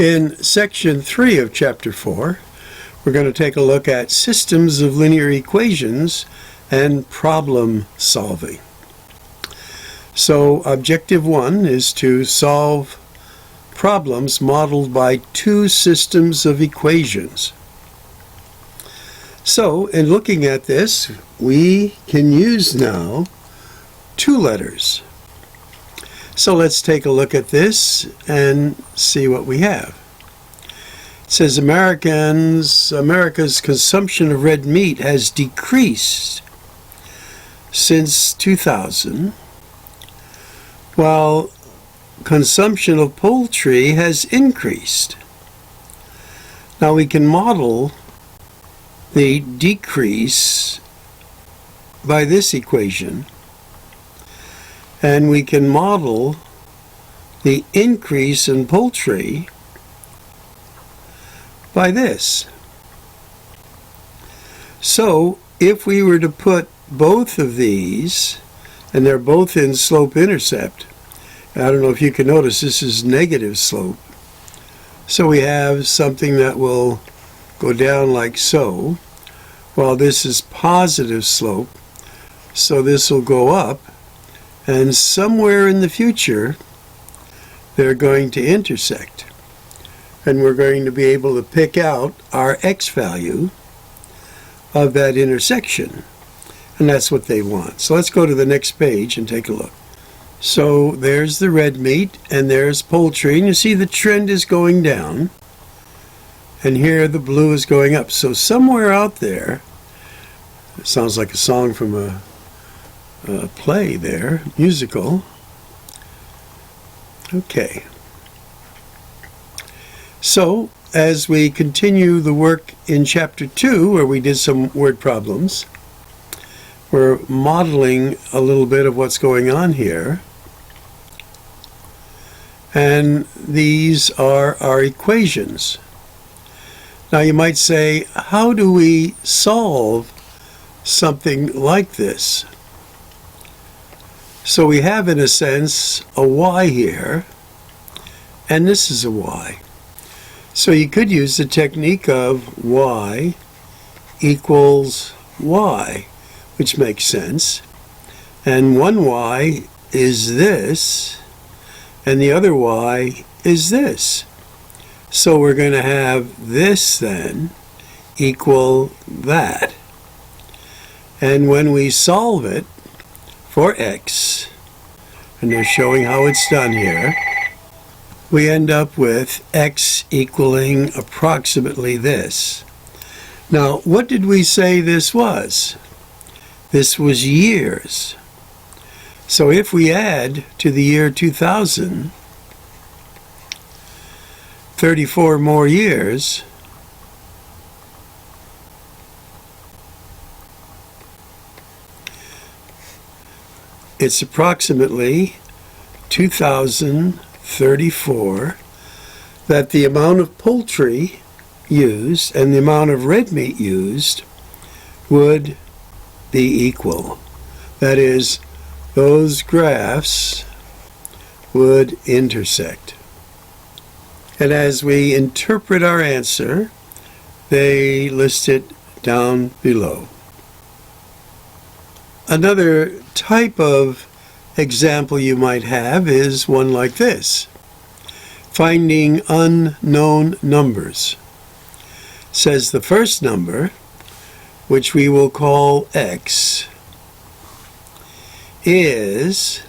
In section 3 of chapter 4, we're going to take a look at systems of linear equations and problem solving. So objective 1 is to solve problems modeled by two systems of equations. So in looking at this, we can use now two letters. So let's take a look at this and see what we have. It says America's consumption of red meat has decreased since 2000, while consumption of poultry has increased. Now we can model the decrease by this equation, and we can model the increase in poultry by this. So if we were to put both of these, and they're both in slope-intercept, I don't know if you can notice this is negative slope, so we have something that will go down like so, while this is positive slope, so this will go up, and somewhere in the future they're going to intersect, and we're going to be able to pick out our x value of that intersection, and that's what they want. So let's go to the next page and take a look. So there's the red meat and there's poultry, and you see the trend is going down, and here the blue is going up. So somewhere out there, it sounds like a song from a play there, musical. Okay. So as we continue the work in chapter 2, where we did some word problems, we're modeling a little bit of what's going on here. And these are our equations. Now you might say, how do we solve something like this? So we have, in a sense, a y here, and this is a y. So you could use the technique of y equals y, which makes sense. And one y is this, and the other y is this. So we're going to have this then equal that. And when we solve it for x, and they're showing how it's done here, we end up with x equaling approximately this. Now, what did we say this was? This was years. So if we add to the year 2000, 34 more years, it's approximately 2034 that the amount of poultry used and the amount of red meat used would be equal. That is, those graphs would intersect. And as we interpret our answer, they list it down below. Another type of example you might have is one like this: finding unknown numbers. It says the first number, which we will call x, is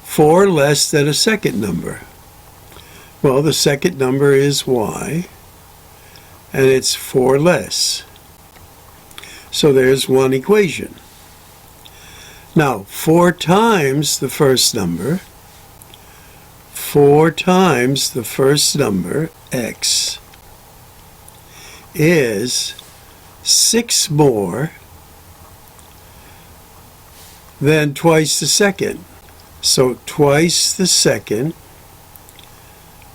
4 less than a second number. Well, the second number is y, and it's 4 less. So there's one equation. Now, 4 times the first number, 4 times the first number, x, is 6 more than twice the second. So twice the second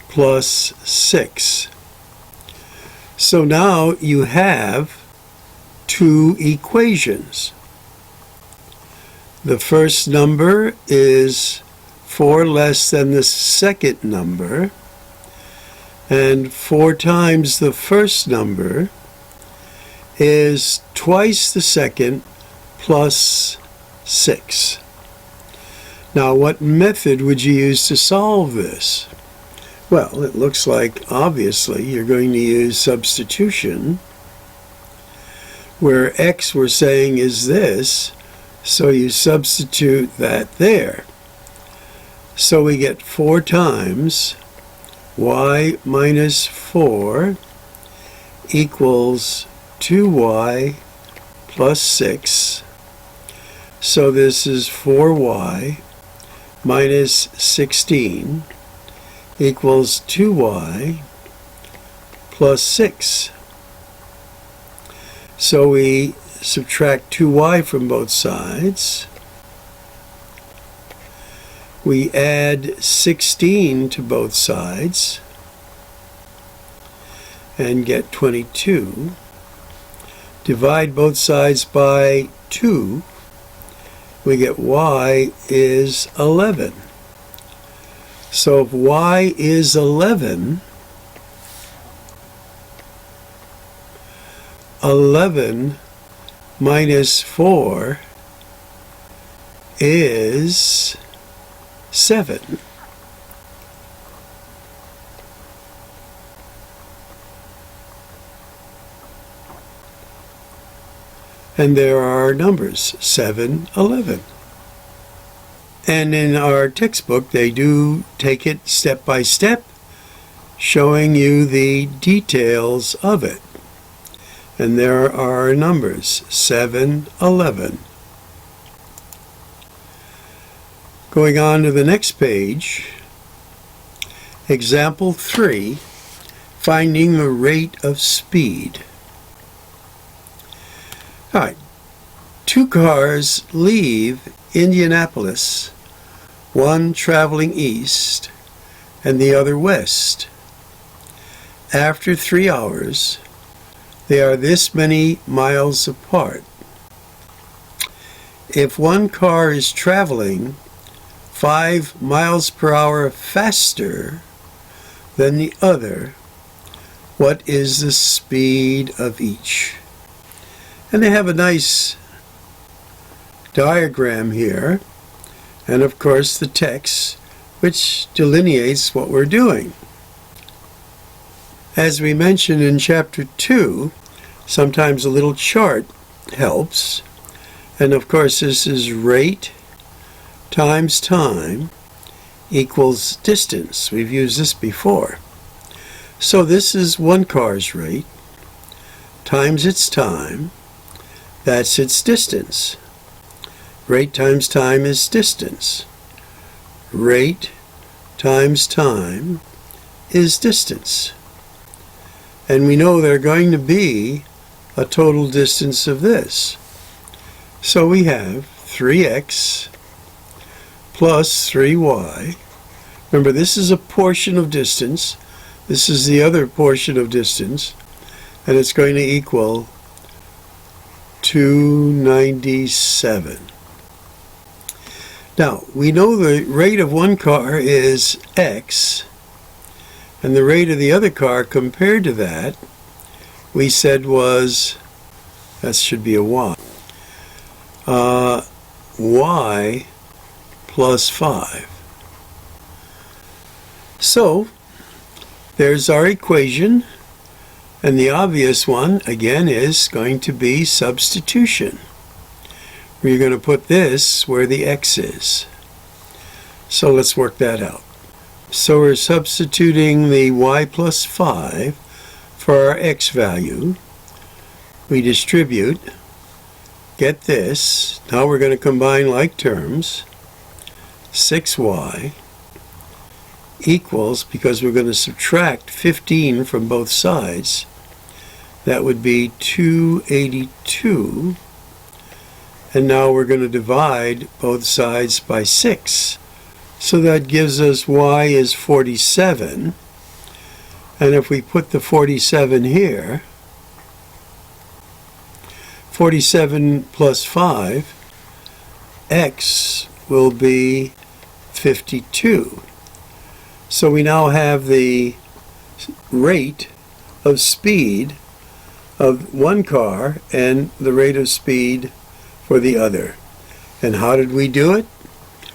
plus 6. So now you have two equations. The first number is 4 less than the second number, and 4 times the first number is twice the second plus 6. Now, what method would you use to solve this? Well, it looks like, obviously, you're going to use substitution, where x we're saying is this, so you substitute that there. So we get 4 times y minus 4 equals 2y plus 6. So this is 4y minus 16 equals 2y plus 6. So we subtract 2y from both sides. We add 16 to both sides and get 22. Divide both sides by 2. We get y is 11. So if y is 11, 11 minus 4 is 7. And there are our numbers, 7, 11. And in our textbook, they do take it step by step, showing you the details of it. And there are our numbers, 7, 11. Going on to the next page, example 3, finding the rate of speed. All right, 2 cars leave Indianapolis, one traveling east and the other west. After 3 hours, they are this many miles apart. If one car is traveling 5 miles per hour faster than the other, what is the speed of each? And they have a nice diagram here, and of course the text, which delineates what we're doing. As we mentioned in chapter 2, sometimes a little chart helps, and of course this is rate times time equals distance. We've used this before. So this is one car's rate times its time. That's its distance. Rate times time is distance. Rate times time is distance. And we know they're going to be a total distance of this. So we have 3x plus 3y. Remember, this is a portion of distance. This is the other portion of distance. And it's going to equal 297. Now, we know the rate of one car is x, and the rate of the other car compared to that, we said was, that should be a y, y plus 5. So, there's our equation. And the obvious one, again, is going to be substitution. We're going to put this where the x is. So let's work that out. So we're substituting the y plus 5 for our x value. We distribute. Get this. Now we're going to combine like terms. 6y equals, because we're going to subtract 15 from both sides, that would be 282. And now we're going to divide both sides by 6. So that gives us y is 47. And if we put the 47 here, 47 plus 5, x will be 52. So we now have the rate of speed of one car and the rate of speed for the other. And how did we do it?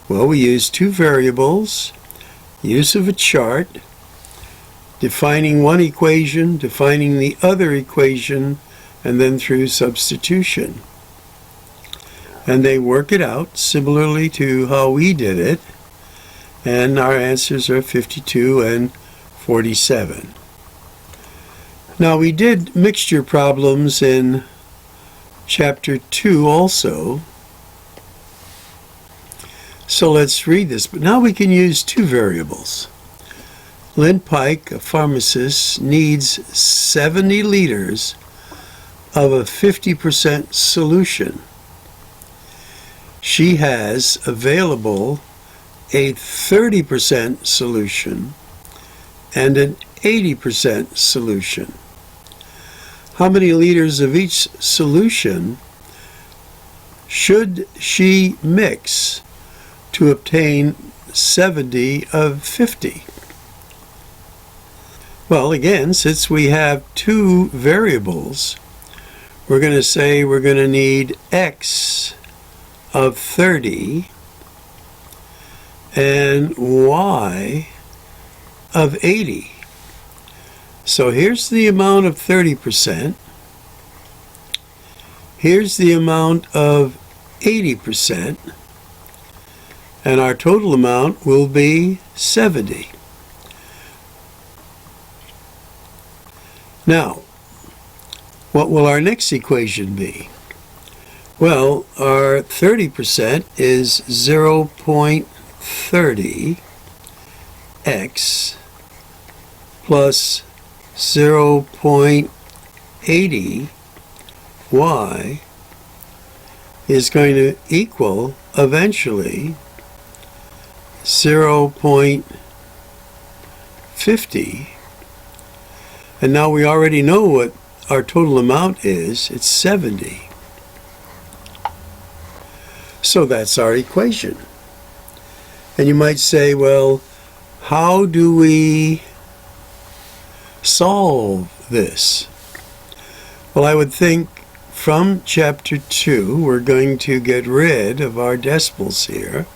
Well, we used two variables, use of a chart, defining one equation, defining the other equation, and then through substitution. And they work it out similarly to how we did it, and our answers are 52 and 47. Now, we did mixture problems in Chapter 2 also, so let's read this. But now we can use two variables. Lynn Pike, a pharmacist, needs 70 liters of a 50% solution. She has available a 30% solution and an 80% solution. How many liters of each solution should she mix to obtain 70 of 50? Well, again, since we have two variables, we're going to say we're going to need X of 30 and Y of 80. So here's the amount of 30%. Here's the amount of 80%. And our total amount will be 70. Now, what will our next equation be? Well, our 30% is 0.30 x plus 0.80 y is going to equal eventually 0.50. And now we already know what our total amount is. It's 70. So that's our equation. And you might say, well, how do we solve this? Well, I would think from Chapter 2, we're going to get rid of our decimals here.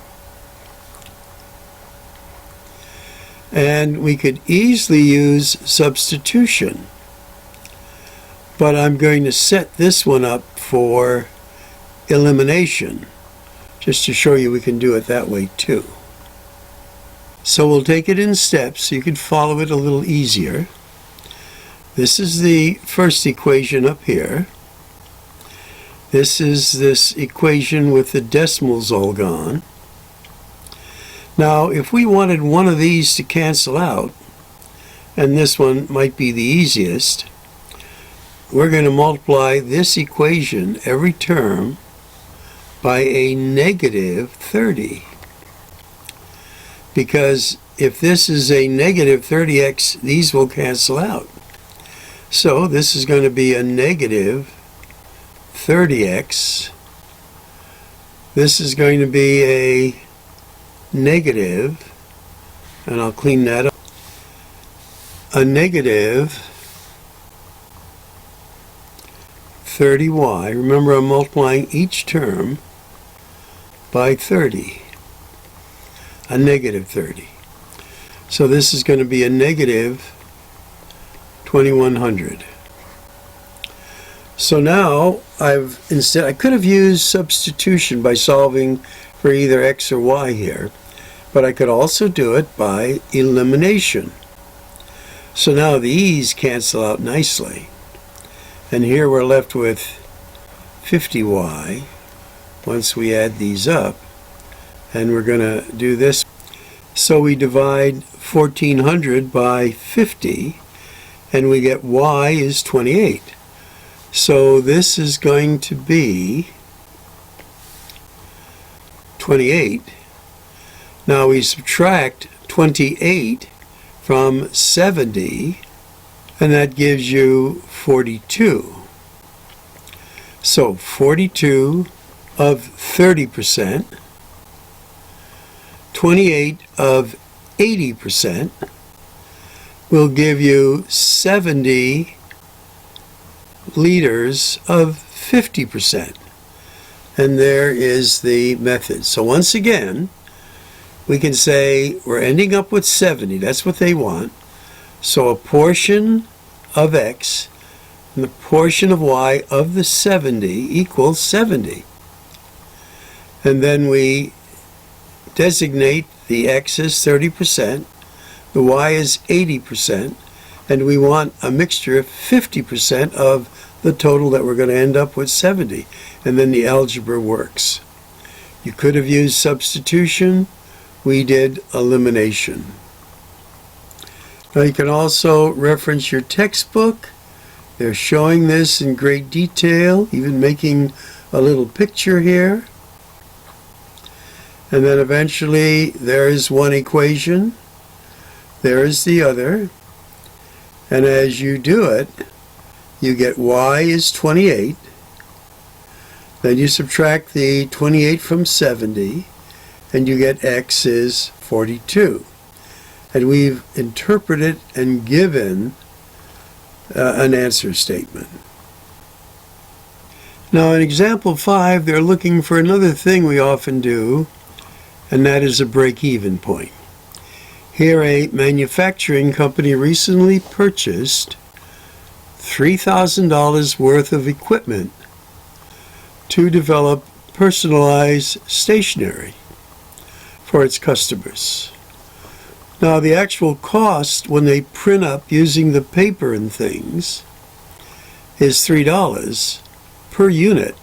And we could easily use substitution. But I'm going to set this one up for elimination, just to show you we can do it that way too. So we'll take it in steps so you can follow it a little easier. This is the first equation up here. This is this equation with the decimals all gone. Now, if we wanted one of these to cancel out, and this one might be the easiest, we're going to multiply this equation, every term, by a negative 30. Because if this is a negative 30x, these will cancel out. So this is going to be a negative 30x. This is going to be a negative, and I'll clean that up, a negative 30y. Remember, I'm multiplying each term by 30, a negative 30. So this is going to be a negative 2100. So now I could have used substitution by solving for either x or y here, but I could also do it by elimination. So now these cancel out nicely, and here we're left with 50y once we add these up, and we're going to do this. So we divide 1400 by 50, and we get y is 28. So this is going to be 28. Now we subtract 28 from 70, and that gives you 42. So 42 of 30% 28 of 80% will give you 70 liters of 50%. And there is the method. So once again, we can say we're ending up with 70. That's what they want. So a portion of x and the portion of y of the 70 equals 70. And then we designate the x as 30%, the y is 80%, and we want a mixture of 50% of the total that we're going to end up with 70. And then the algebra works. You could have used substitution. We did elimination. Now you can also reference your textbook. They're showing this in great detail, even making a little picture here. And then eventually there is one equation, there is the other, and as you do it, you get y is 28, then you subtract the 28 from 70, and you get x is 42. And we've interpreted and given an answer statement. Now in example 5, they're looking for another thing we often do, and that is a break-even point. Here a manufacturing company recently purchased $3,000 worth of equipment to develop personalized stationery for its customers. Now the actual cost when they print up using the paper and things is $3 per unit,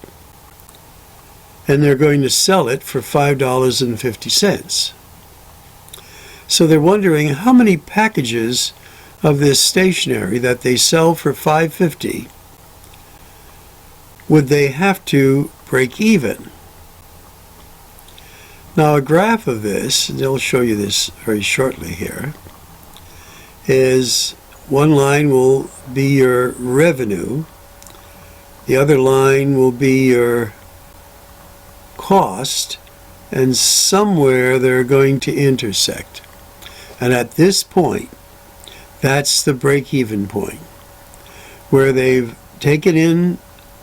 and they're going to sell it for $5.50. So they're wondering how many packages of this stationery that they sell for $5.50 would they have to break even. Now a graph of this, and they'll show you this very shortly here, is one line will be your revenue, the other line will be your cost, and somewhere they're going to intersect. And at this point, that's the break-even point, where they've taken in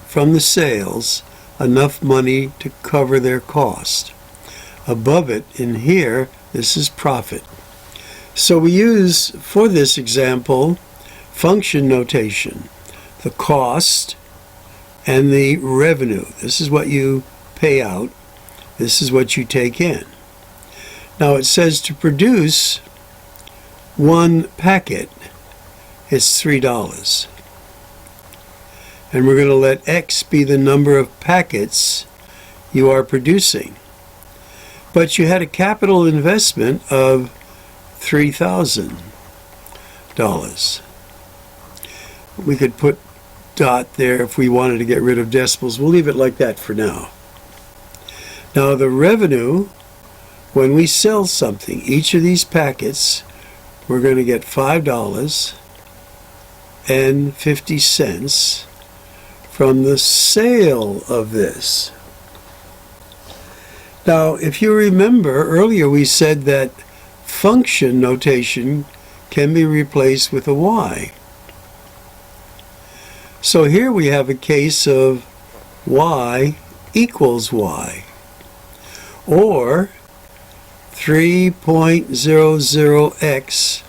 from the sales enough money to cover their cost. Above it, in here, this is profit. So we use, for this example, function notation. The cost and the revenue. This is what you pay out. This is what you take in. Now it says to produce one packet, it's $3. And we're going to let X be the number of packets you are producing. But you had a capital investment of $3,000. We could put dot there if we wanted to get rid of decimals. We'll leave it like that for now. Now the revenue, when we sell something, each of these packets, we're going to get $5.50 from the sale of this. Now, if you remember, earlier we said that function notation can be replaced with a y. So here we have a case of y equals y, or 3.00x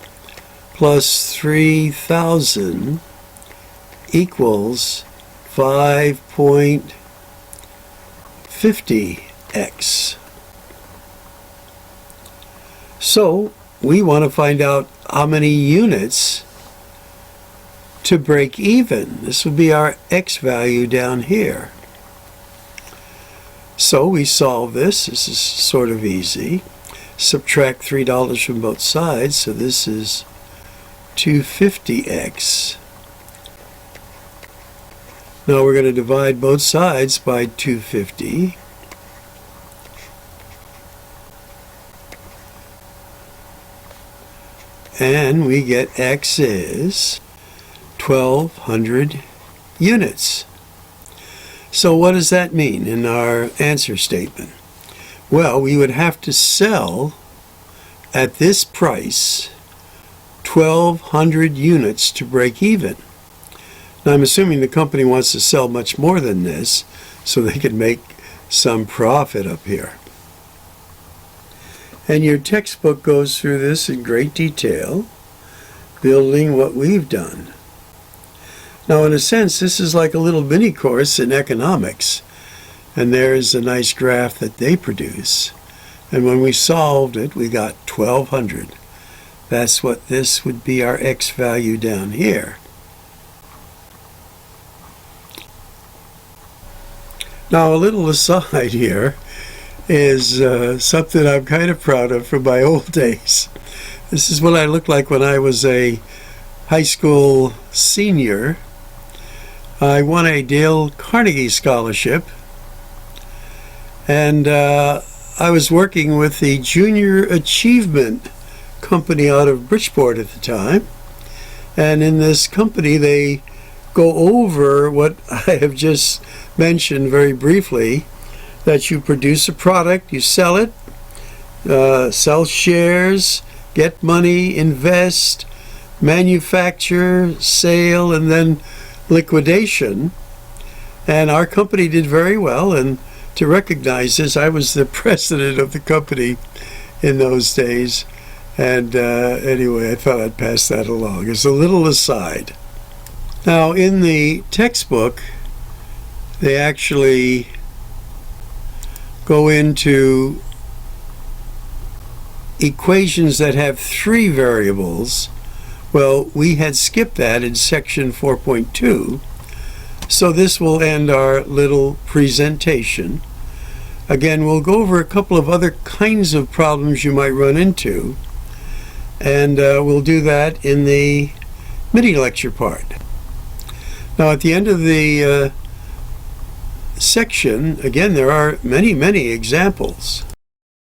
plus 3,000 equals 5.50x. So we want to find out how many units to break even. This would be our x value down here. So we solve this. This is sort of easy. Subtract $3 from both sides, so this is 250x. Now we're going to divide both sides by 250. And we get x is 1,200 units. So what does that mean in our answer statement? Well, we would have to sell at this price 1,200 units to break even. Now, I'm assuming the company wants to sell much more than this so they can make some profit up here. And your textbook goes through this in great detail, building what we've done. Now, in a sense, this is like a little mini course in economics. And there's a nice graph that they produce. And when we solved it, we got 1,200. That's what this would be, our x value down here. Now, a little aside here is something I'm kind of proud of from my old days. This is what I looked like when I was a high school senior. I won a Dale Carnegie Scholarship, and I was working with the Junior Achievement Company out of Bridgeport at the time. And in this company, they go over what I have just mentioned very briefly, that you produce a product, you sell it, sell shares, get money, invest, manufacture, sale, and then liquidation. And our company did very well, and to recognize this, I was the president of the company in those days. And anyway, I thought I'd pass that along as a little aside. Now, in the textbook, they actually go into equations that have 3 variables. Well, we had skipped that in section 4.2. So this will end our little presentation. Again, we'll go over a couple of other kinds of problems you might run into, and we'll do that in the mini lecture part. Now, at the end of the section, again, there are many examples.